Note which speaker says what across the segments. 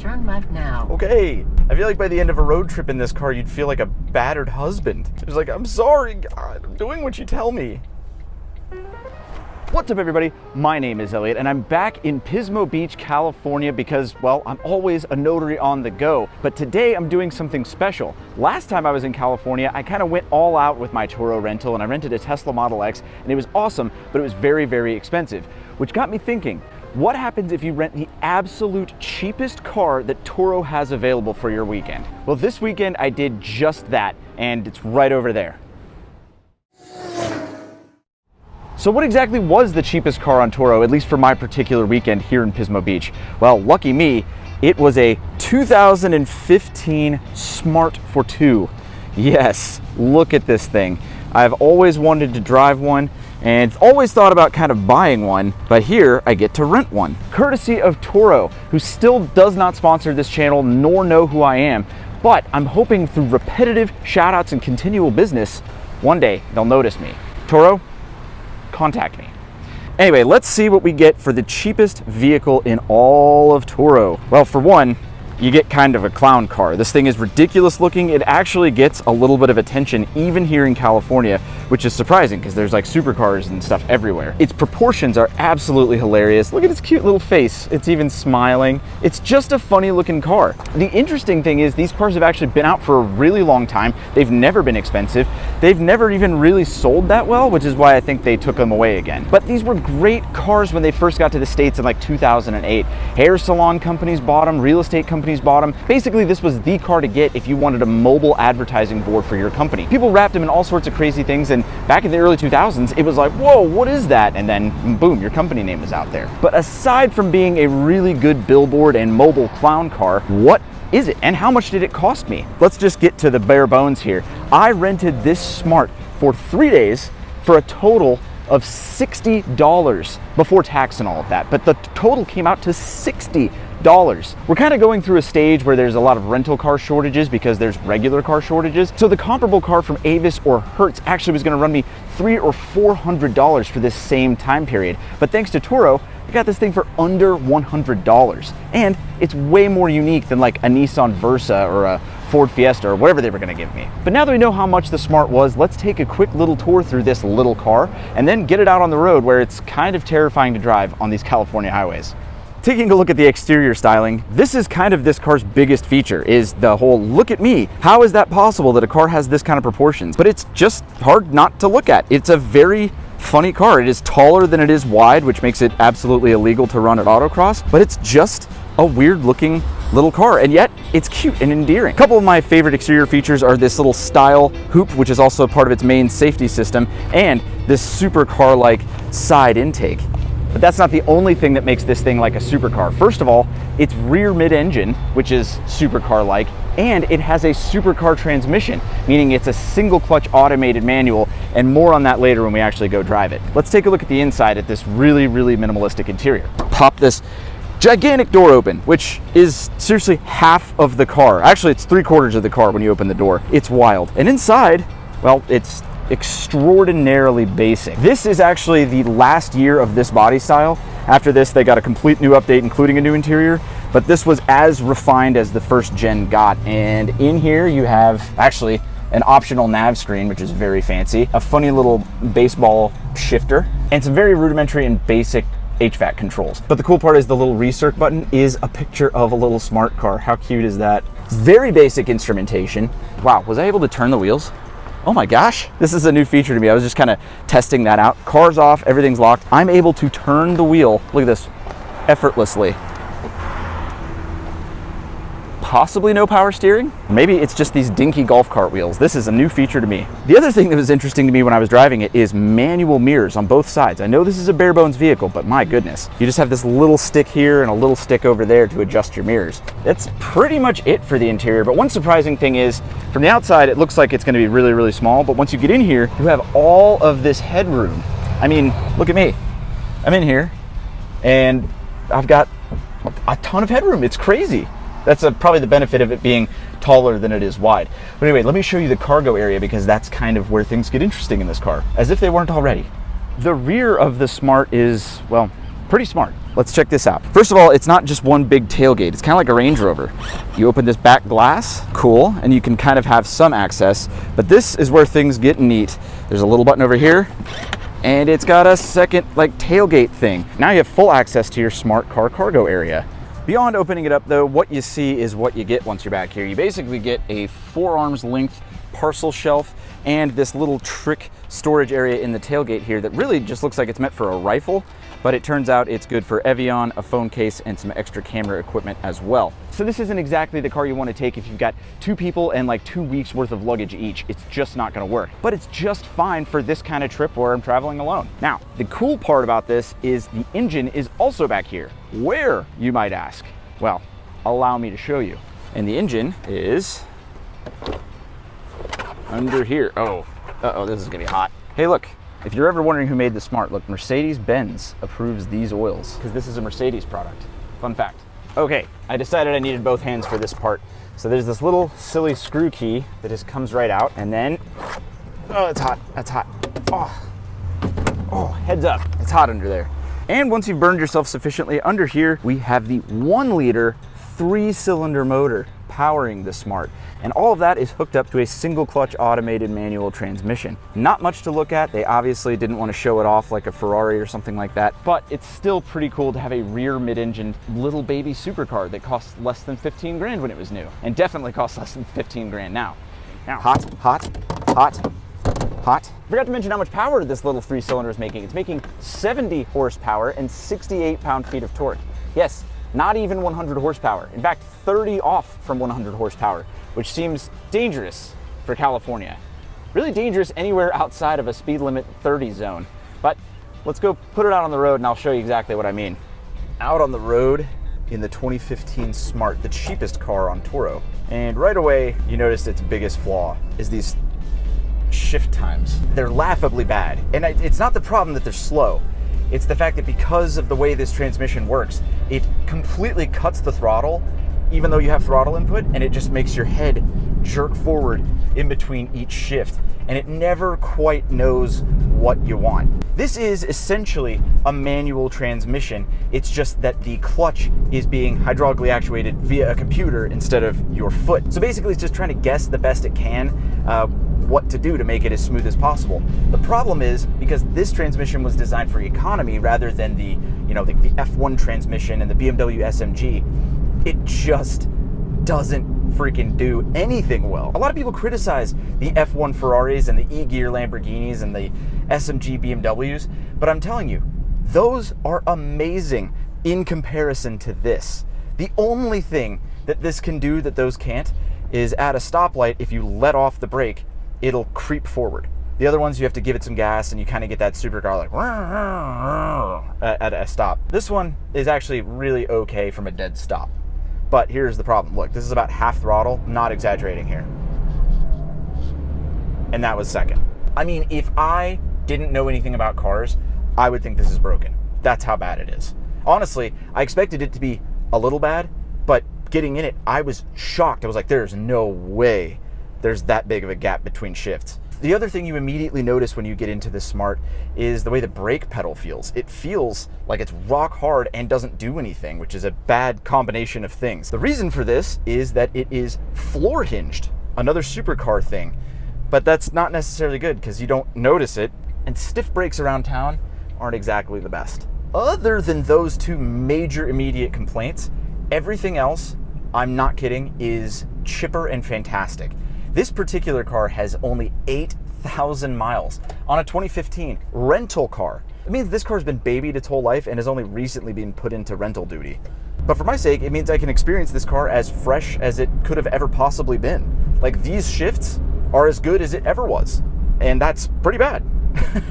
Speaker 1: Turn left now.
Speaker 2: Okay. I feel like by the end of a road trip in this car, you'd feel like a battered husband. It's like, I'm sorry, God, I'm doing what you tell me. What's up, everybody? My name is Elliott, and I'm back in Pismo Beach, California because, well, I'm always a notary on the go. But today I'm doing something special. Last time I was in California, I kind of went all out with my Turo rental, and I rented a Tesla Model X, and it was awesome, but it was very, very expensive, which got me thinking, what happens if you rent the absolute cheapest car that Turo has available for your weekend? Well, this weekend I did just that, and it's right over there. So what exactly was the cheapest car on Turo, at least for my particular weekend here in Pismo Beach? Well, lucky me, it was a 2015 Smart Fortwo. Yes, look at this thing. I've always wanted to drive one and always thought about kind of buying one, but here I get to rent one. Courtesy of Turo, who still does not sponsor this channel nor know who I am, but I'm hoping through repetitive shout outs and continual business, one day they'll notice me. Turo, contact me. Anyway, let's see what we get for the cheapest vehicle in all of Turo. Well, for one, you get kind of a clown car. This thing is ridiculous looking. It actually gets a little bit of attention even here in California, which is surprising because there's like supercars and stuff everywhere. Its proportions are absolutely hilarious. Look at its cute little face. It's even smiling. It's just a funny looking car. The interesting thing is these cars have actually been out for a really long time. They've never been expensive. They've never even really sold that well, which is why I think they took them away again. But these were great cars when they first got to the States in like 2008. Hair salon companies bought them, real estate companies bought them. Basically, this was the car to get if you wanted a mobile advertising board for your company. People wrapped them in all sorts of crazy things, and back in the early 2000s, it was like, whoa, what is that? And then boom, your company name was out there. But aside from being a really good billboard and mobile clown car, what is it and how much did it cost me? Let's just get to the bare bones here. I rented this Smart for 3 days for a total of $60 before tax and all of that, but the total came out to $60. We're kind of going through a stage where there's a lot of rental car shortages because there's regular car shortages. So the comparable car from Avis or Hertz actually was going to run me $300 or $400 for this same time period. But thanks to Turo, I got this thing for under $100. And it's way more unique than like a Nissan Versa or a Ford Fiesta or whatever they were going to give me. But now that we know how much the Smart was, let's take a quick little tour through this little car and then get it out on the road where it's kind of terrifying to drive on these California highways. Taking a look at the exterior styling, this is kind of this car's biggest feature, is the whole look at me. How is that possible that a car has this kind of proportions? But it's just hard not to look at. It's a very funny car. It is taller than it is wide, which makes it absolutely illegal to run at autocross, but it's just a weird looking little car, and yet it's cute and endearing. A couple of my favorite exterior features are this little style hoop, which is also part of its main safety system, and this supercar-like side intake. But that's not the only thing that makes this thing like a supercar. First of all, it's rear mid-engine, which is supercar-like, and it has a supercar transmission, meaning it's a single clutch automated manual, and more on that later when we actually go drive it. Let's take a look at the inside at this really, really minimalistic interior. Pop this gigantic door open, which is seriously half of the car. Actually, it's 3/4 of the car when you open the door. It's wild. And inside, well, it's extraordinarily basic. This is actually the last year of this body style. After this, they got a complete new update, including a new interior, but this was as refined as the first gen got. And in here you have actually an optional nav screen, which is very fancy, a funny little baseball shifter, and some very rudimentary and basic HVAC controls. But the cool part is the little recirc button is a picture of a little Smart car. How cute is that? Very basic instrumentation. Wow, was I able to turn the wheels? Oh my gosh, this is a new feature to me. I was just kind of testing that out. Car's off, everything's locked. I'm able to turn the wheel, look at this, effortlessly. Possibly no power steering. Maybe it's just these dinky golf cart wheels. This is a new feature to me. The other thing that was interesting to me when I was driving it is manual mirrors on both sides. I know this is a bare bones vehicle, but my goodness. You just have this little stick here and a little stick over there to adjust your mirrors. That's pretty much it for the interior. But one surprising thing is, from the outside, it looks like it's gonna be really, really small, but once you get in here, you have all of this headroom. I mean, look at me. I'm in here and I've got a ton of headroom. It's crazy. That's probably the benefit of it being taller than it is wide. But anyway, let me show you the cargo area because that's kind of where things get interesting in this car, as if they weren't already. The rear of the Smart is, well, pretty smart. let's check this out. First of all, it's not just one big tailgate. It's kind of like a Range Rover. You open this back glass, cool, and you can kind of have some access, but this is where things get neat. There's a little button over here, and it's got a second like tailgate thing. Now you have full access to your smart car cargo area. Beyond opening it up though, what you see is what you get once you're back here. You basically get a 4 arms length parcel shelf and this little trick storage area in the tailgate here that really just looks like it's meant for a rifle, but it turns out it's good for Evian, a phone case, and some extra camera equipment as well. So this isn't exactly the car you want to take if you've got 2 people and like 2 weeks worth of luggage each. It's just not going to work, but it's just fine for this kind of trip where I'm traveling alone. Now, the cool part about this is the engine is also back here. Where, you might ask? Well, allow me to show you. And the engine is under here. Oh, this is gonna be hot. Hey, look, if you're ever wondering who made the Smart, look, Mercedes-Benz approves these oils because this is a Mercedes product. Fun fact. Okay, I decided I needed both hands for this part. So there's this little silly screw key that just comes right out, and then, oh, it's hot, that's hot. Oh, heads up, it's hot under there. And once you've burned yourself sufficiently under here, we have the 1-liter 3-cylinder motor powering the Smart. And all of that is hooked up to a single clutch automated manual transmission. Not much to look at. They obviously didn't want to show it off like a Ferrari or something like that, but it's still pretty cool to have a rear mid-engined little baby supercar that cost less than 15 grand when it was new, and definitely costs less than 15 grand now. Hot, hot, hot, hot. Forgot to mention how much power this little 3-cylinder is making. It's making 70 horsepower and 68 pound-feet of torque. Yes, not even 100 horsepower. In fact, 30 off from 100 horsepower, which seems dangerous for California. Really dangerous anywhere outside of a speed limit 30 zone. But let's go put it out on the road and I'll show you exactly what I mean. Out on the road in the 2015 Smart, the cheapest car on Turo. And right away, you notice its biggest flaw is these shift times. They're laughably bad. And it's not the problem that they're slow. It's the fact that because of the way this transmission works, it completely cuts the throttle, even though you have throttle input, and it just makes your head jerk forward in between each shift, and it never quite knows what you want. This is essentially a manual transmission. It's just that the clutch is being hydraulically actuated via a computer instead of your foot. So basically it's just trying to guess the best it can what to do to make it as smooth as possible. The problem is, because this transmission was designed for economy rather than the F1 transmission and the BMW SMG, it just doesn't freaking do anything well. A lot of people criticize the F1 Ferraris and the E-Gear Lamborghinis and the SMG BMWs, but I'm telling you, those are amazing in comparison to this. The only thing that this can do that those can't is at a stoplight, if you let off the brake, it'll creep forward. The other ones, you have to give it some gas and you kind of get that supercar like at a stop. This one is actually really okay from a dead stop. But here's the problem. Look, this is about half throttle, not exaggerating here. And that was second. I mean, if I didn't know anything about cars, I would think this is broken. That's how bad it is. Honestly, I expected it to be a little bad, but getting in it, I was shocked. I was like, there's no way there's that big of a gap between shifts. The other thing you immediately notice when you get into the Smart is the way the brake pedal feels. It feels like it's rock hard and doesn't do anything, which is a bad combination of things. The reason for this is that it is floor hinged, another supercar thing, but that's not necessarily good because you don't notice it, and stiff brakes around town aren't exactly the best. Other than those 2 major immediate complaints, everything else, I'm not kidding, is chipper and fantastic. This particular car has only 8,000 miles on a 2015 rental car. It means this car's been babied its whole life and has only recently been put into rental duty. But for my sake, it means I can experience this car as fresh as it could have ever possibly been. Like, these shifts are as good as it ever was, and that's pretty bad.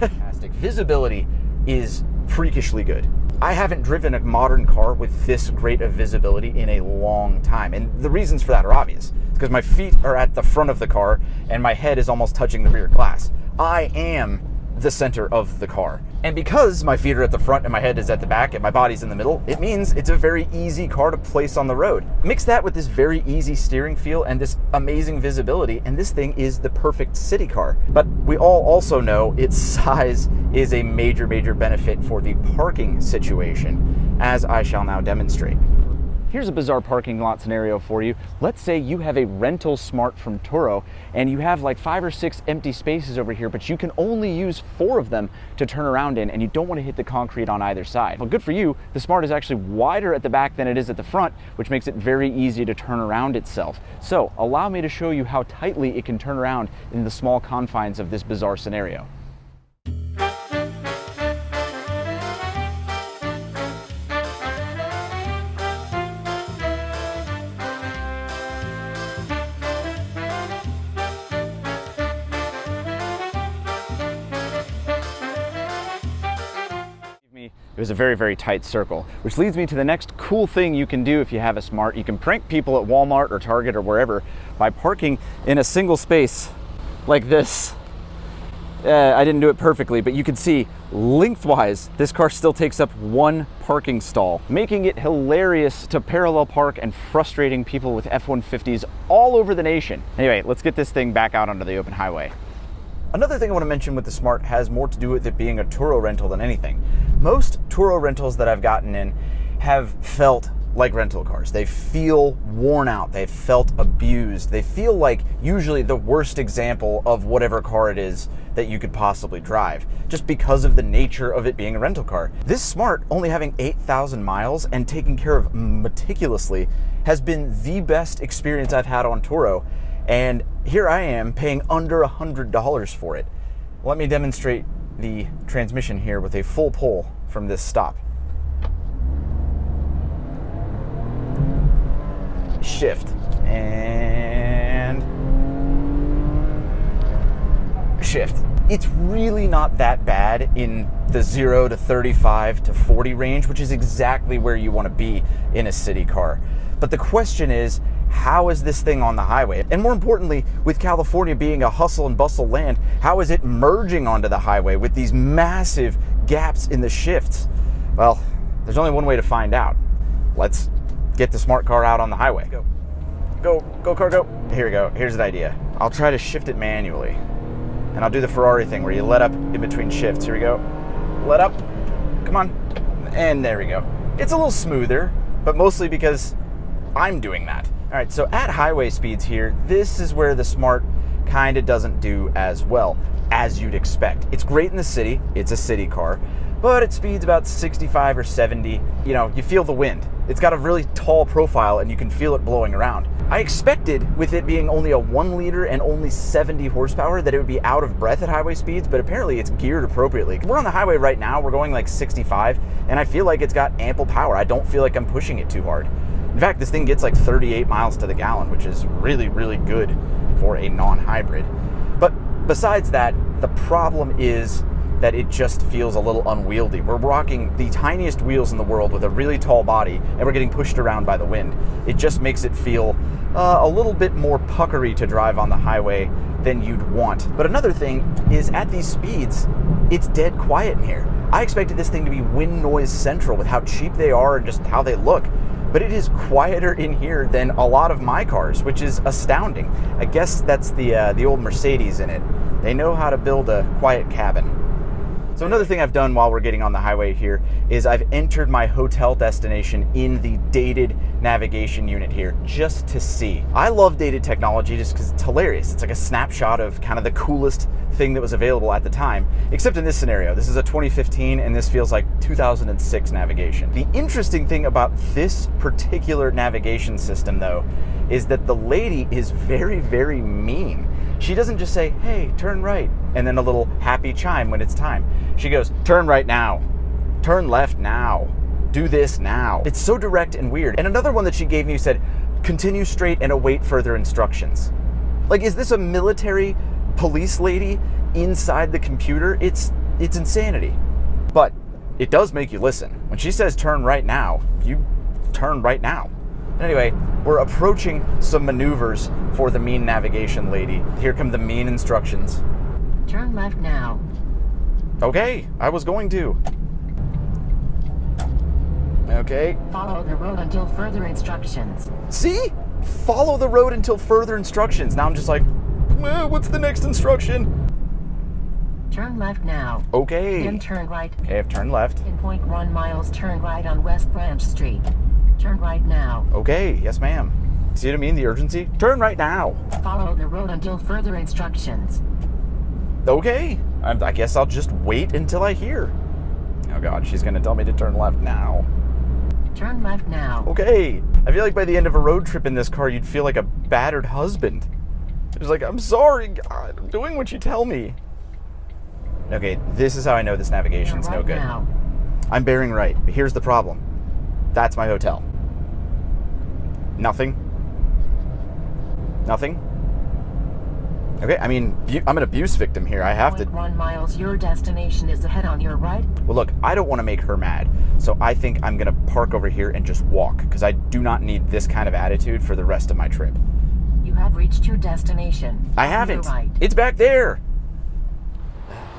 Speaker 2: Fantastic. Visibility is freakishly good. I haven't driven a modern car with this great of visibility in a long time, and the reasons for that are obvious. It's because my feet are at the front of the car and my head is almost touching the rear glass. I am the center of the car. And because my feet are at the front and my head is at the back and my body's in the middle, it means it's a very easy car to place on the road. Mix that with this very easy steering feel and this amazing visibility, and this thing is the perfect city car. But we all also know its size is a major, major benefit for the parking situation, as I shall now demonstrate. Here's a bizarre parking lot scenario for you. Let's say you have a rental Smart from Turo and you have like 5 or 6 empty spaces over here, but you can only use 4 of them to turn around in, and you don't want to hit the concrete on either side. Well, good for you. The Smart is actually wider at the back than it is at the front, which makes it very easy to turn around itself. So allow me to show you how tightly it can turn around in the small confines of this bizarre scenario. It was a very, very tight circle, which leads me to the next cool thing you can do if you have a Smart. You can prank people at Walmart or Target or wherever by parking in a single space like this. I didn't do it perfectly, but you can see lengthwise, this car still takes up 1 parking stall, making it hilarious to parallel park and frustrating people with F-150s all over the nation. Anyway, let's get this thing back out onto the open highway. Another thing I want to mention with the Smart has more to do with it being a Turo rental than anything. Most Turo rentals that I've gotten in have felt like rental cars. They feel worn out. They've felt abused. They feel like usually the worst example of whatever car it is that you could possibly drive, just because of the nature of it being a rental car. This Smart, only having 8,000 miles and taken care of meticulously, has been the best experience I've had on Turo. And here I am paying under $100 for it. Let me demonstrate the transmission here with a full pull from this stop. Shift and shift. It's really not that bad in the 0 to 35 to 40 range, which is exactly where you want to be in a city car. But the question is, how is this thing on the highway? And more importantly, with California being a hustle and bustle land, how is it merging onto the highway with these massive gaps in the shifts? Well, there's only one way to find out. Let's get the Smart car out on the highway. Go car, go. Here we go. Here's the idea. I'll try to shift it manually. And I'll do the Ferrari thing where you let up in between shifts. Here we go. Let up. Come on. And there we go. It's a little smoother, but mostly because I'm doing that. All right, so at highway speeds here, this is where the Smart kind of doesn't do as well as you'd expect. It's great in the city. It's a city car, but it speeds about 65 or 70. You know, you feel the wind. It's got a really tall profile and you can feel it blowing around. I expected, with it being only a 1 liter and only 70 horsepower, that it would be out of breath at highway speeds, but apparently it's geared appropriately. We're on the highway right now. We're going like 65, and I feel like it's got ample power. I don't feel like I'm pushing it too hard. In fact, this thing gets like 38 miles to the gallon, which is really, really good for a non-hybrid. But besides that, the problem is that it just feels a little unwieldy. We're rocking the tiniest wheels in the world with a really tall body, and we're getting pushed around by the wind. It just makes it feel a little bit more puckery to drive on the highway than you'd want. But another thing is, at these speeds, it's dead quiet in here. I expected this thing to be wind noise central with how cheap they are and just how they look. But it is quieter in here than a lot of my cars, which is astounding. I guess that's the old Mercedes in it. They know how to build a quiet cabin. So another thing I've done while we're getting on the highway here is I've entered my hotel destination in the dated navigation unit here just to see. I love dated technology just because it's hilarious. It's like a snapshot of kind of the coolest thing that was available at the time, except in this scenario. This is a 2015 and this feels like 2006 navigation. The interesting thing about this particular navigation system, though, is that the lady is very, very mean. She doesn't just say, hey, turn right, and then a little happy chime when it's time. She goes, turn right now, turn left now, do this now. It's so direct and weird. And another one that she gave me said, continue straight and await further instructions. Like, is this a military police lady inside the computer? It's insanity. But it does make you listen. When she says turn right now, you turn right now. Anyway, we're approaching some maneuvers for the mean navigation lady. Here come the mean instructions.
Speaker 1: Turn left now.
Speaker 2: Okay, I was going to. Okay.
Speaker 1: Follow the road until further instructions.
Speaker 2: See? Follow the road until further instructions. Now I'm just like, what's the next instruction?
Speaker 1: Turn left now.
Speaker 2: Okay.
Speaker 1: Then turn right.
Speaker 2: Okay, I've turned left.
Speaker 1: In 0.1 miles, turn right on West Branch Street. Turn right now.
Speaker 2: Okay, yes ma'am. See what I mean, the urgency? Turn right now.
Speaker 1: Follow the road until further instructions.
Speaker 2: Okay, I guess I'll just wait until I hear. Oh God, she's gonna tell me to turn left now.
Speaker 1: Turn left now.
Speaker 2: Okay, I feel like by the end of a road trip in this car, you'd feel like a battered husband. It's like, I'm sorry, God, I'm doing what you tell me. Okay, this is how I know this navigation's no good.
Speaker 1: Now.
Speaker 2: I'm bearing right, but here's the problem. That's my hotel. Nothing. Nothing. Okay, I mean, I'm an abuse victim here. I have to.
Speaker 1: 1 miles, your destination is ahead on your right.
Speaker 2: Well, look, I don't want to make her mad, so I think I'm going to park over here and just walk, because I do not need this kind of attitude for the rest of my trip.
Speaker 1: You have reached your destination.
Speaker 2: I haven't.
Speaker 1: Right.
Speaker 2: It's back there.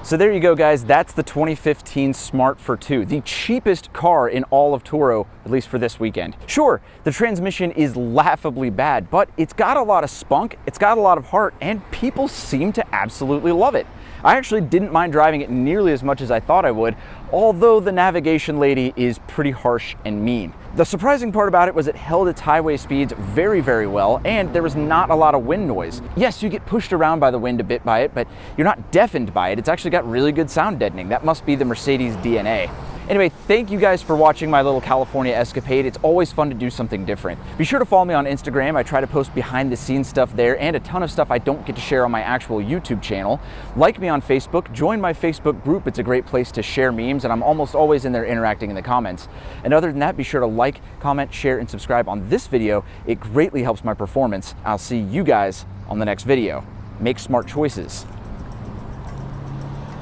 Speaker 2: So there you go, guys. That's the 2015 Smart Fortwo, the cheapest car in all of Turo, at least for this weekend. Sure, the transmission is laughably bad, but it's got a lot of spunk, it's got a lot of heart, and people seem to absolutely love it. I actually didn't mind driving it nearly as much as I thought I would, although the navigation lady is pretty harsh and mean. The surprising part about it was it held its highway speeds very, very well, and there was not a lot of wind noise. Yes, you get pushed around by the wind a bit by it, but you're not deafened by it. It's actually got really good sound deadening. That must be the Mercedes DNA. Anyway, thank you guys for watching my little California escapade. It's always fun to do something different. Be sure to follow me on Instagram. I try to post behind the scenes stuff there and a ton of stuff I don't get to share on my actual YouTube channel. Like me on Facebook, join my Facebook group. It's a great place to share memes, and I'm almost always in there interacting in the comments. And other than that, be sure to like, comment, share, and subscribe on this video. It greatly helps my performance. I'll see you guys on the next video. Make smart choices.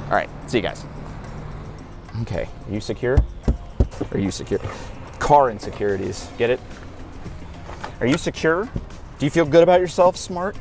Speaker 2: All right, see you guys. Okay, are you secure? Are you secure? Car insecurities, get it? Are you secure? Do you feel good about yourself, Smart?